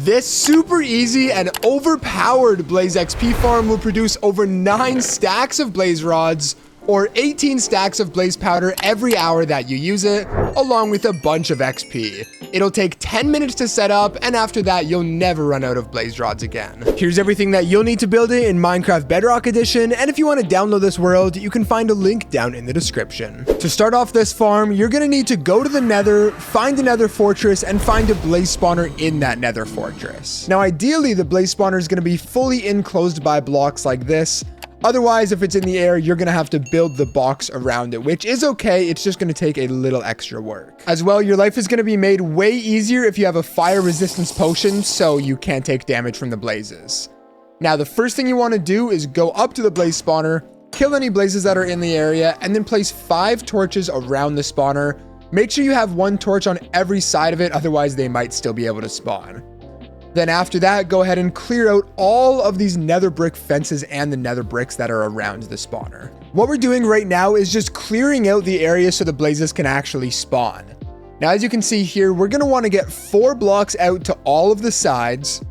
This super easy and overpowered BlazedXP farm will produce over 9 stacks of blaze rods or 18 stacks of blaze powder every hour that you use it, along with a bunch of XP. It'll take 10 minutes to set up, and after that, you'll never run out of blaze rods again. Here's everything that you'll need to build it in Minecraft Bedrock Edition, and if you want to download this world, you can find a link down in the description. To start off this farm, you're gonna need to go to the nether, find a nether fortress, and find a blaze spawner in that nether fortress. Now, ideally, the blaze spawner is gonna be fully enclosed by blocks like this. Otherwise, if it's in the air, you're going to have to build the box around it, which is okay. It's just going to take a little extra work. As well, your life is going to be made way easier if you have a fire resistance potion, so you can't take damage from the blazes. Now, the first thing you want to do is go up to the blaze spawner, kill any blazes that are in the area, and then place 5 torches around the spawner. Make sure you have 1 torch on every side of it, otherwise they might still be able to spawn. Then after that, go ahead and clear out all of these nether brick fences and the nether bricks that are around the spawner. What we're doing right now is just clearing out the area so the blazes can actually spawn. Now, as you can see here, we're going to want to get 4 blocks out to all of the sides,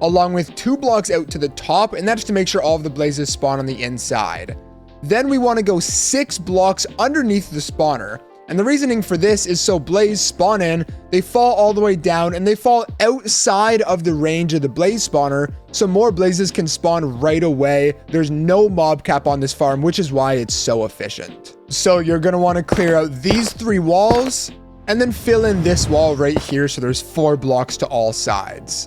along with 2 blocks out to the top, and that's to make sure all of the blazes spawn on the inside. Then we want to go 6 blocks underneath the spawner. And the reasoning for this is so blaze spawn in, they fall all the way down, and they fall outside of the range of the blaze spawner, so more blazes can spawn right away. There's no mob cap on this farm, which is why it's so efficient. So you're going to want to clear out these 3 walls, and then fill in this wall right here so there's 4 blocks to all sides.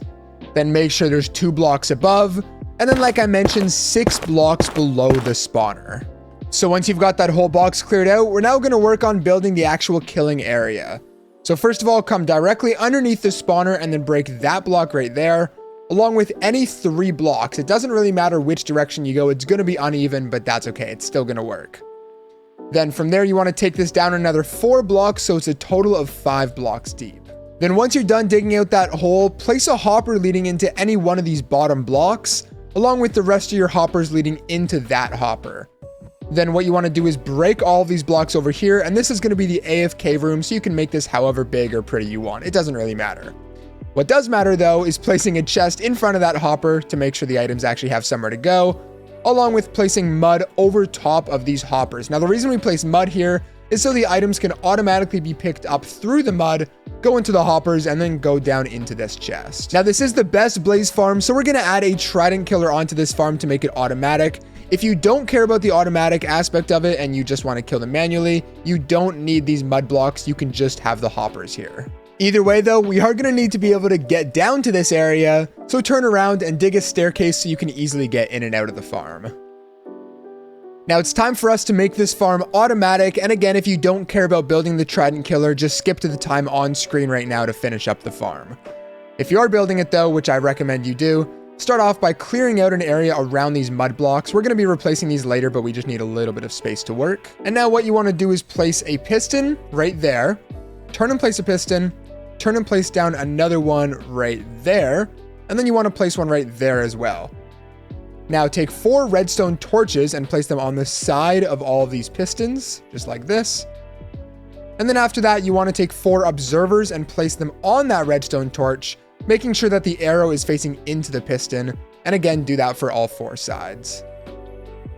Then make sure there's 2 blocks above, and then like I mentioned, 6 blocks below the spawner. So once you've got that whole box cleared out, we're now going to work on building the actual killing area. So first of all, come directly underneath the spawner and then break that block right there, along with any 3 blocks. It doesn't really matter which direction you go. It's going to be uneven, but that's okay. It's still going to work. Then from there, you want to take this down another 4 blocks, so it's a total of 5 blocks deep. Then once you're done digging out that hole, place a hopper leading into any one of these bottom blocks, along with the rest of your hoppers leading into that hopper. Then what you want to do is break all of these blocks over here, and this is going to be the AFK room, so you can make this however big or pretty you want. It doesn't really matter. What does matter, though, is placing a chest in front of that hopper to make sure the items actually have somewhere to go, along with placing mud over top of these hoppers. Now, the reason we place mud here is so the items can automatically be picked up through the mud, go into the hoppers, and then go down into this chest. Now, this is the best blaze farm, so we're going to add a trident killer onto this farm to make it automatic. If you don't care about the automatic aspect of it and you just want to kill them manually, you don't need these mud blocks. You can just have the hoppers here. Either way, though, we are going to need to be able to get down to this area, so turn around and dig a staircase so you can easily get in and out of the farm. Now it's time for us to make this farm automatic, and again, if you don't care about building the trident killer, just skip to the time on screen right now to finish up the farm. If you are building it though, which I recommend you do, start off by clearing out an area around these mud blocks. We're going to be replacing these later, but we just need a little bit of space to work. And now what you want to do is place a piston right there, turn and place a piston, turn and place down another one right there, and then you want to place one right there as well. Now take 4 redstone torches and place them on the side of all of these pistons, just like this. And then after that, you want to take 4 observers and place them on that redstone torch, making sure that the arrow is facing into the piston, and again, do that for all 4 sides.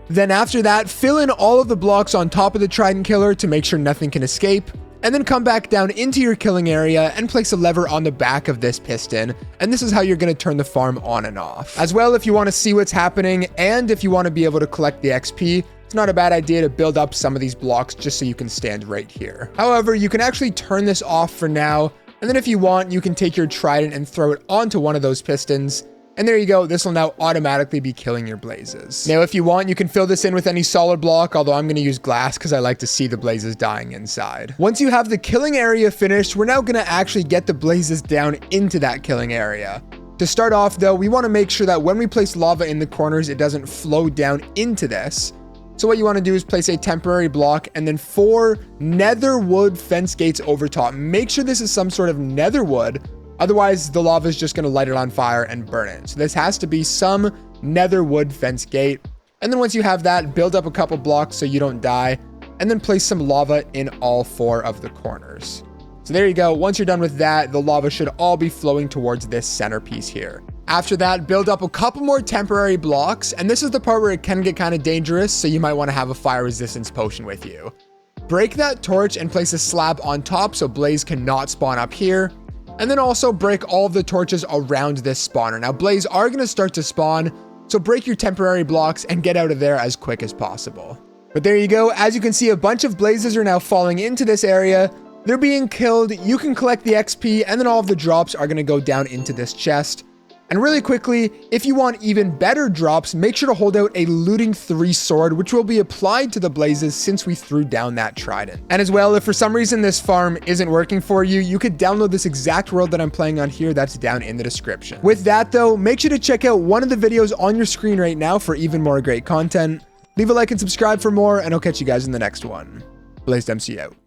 Then after that, fill in all of the blocks on top of the trident killer to make sure nothing can escape, and then come back down into your killing area and place a lever on the back of this piston, and this is how you're going to turn the farm on and off. As well, if you want to see what's happening, and if you want to be able to collect the XP, it's not a bad idea to build up some of these blocks just so you can stand right here. However, you can actually turn this off for now, and then if you want, you can take your trident and throw it onto one of those pistons. And there you go. This will now automatically be killing your blazes. Now, if you want, you can fill this in with any solid block, although I'm going to use glass because I like to see the blazes dying inside. Once you have the killing area finished, we're now going to actually get the blazes down into that killing area. To start off, though, we want to make sure that when we place lava in the corners, it doesn't flow down into this. So what you want to do is place a temporary block and then 4 nether wood fence gates over top. Make sure this is some sort of nether wood. Otherwise, the lava is just going to light it on fire and burn it. So this has to be some nether wood fence gate. And then once you have that, build up a couple blocks so you don't die. And then place some lava in all 4 of the corners. So there you go. Once you're done with that, the lava should all be flowing towards this centerpiece here. After that, build up a couple more temporary blocks, and this is the part where it can get kind of dangerous, so you might want to have a fire resistance potion with you. Break that torch and place a slab on top so Blaze cannot spawn up here. And then also break all of the torches around this spawner. Now, Blaze are going to start to spawn, so break your temporary blocks and get out of there as quick as possible. But there you go. As you can see, a bunch of blazes are now falling into this area. They're being killed. You can collect the XP, and then all of the drops are going to go down into this chest. And really quickly, if you want even better drops, make sure to hold out a looting 3 sword, which will be applied to the blazes since we threw down that trident. And as well, if for some reason this farm isn't working for you, you could download this exact world that I'm playing on here. That's down in the description. With that though, make sure to check out one of the videos on your screen right now for even more great content. Leave a like and subscribe for more, and I'll catch you guys in the next one. BlazedMC out.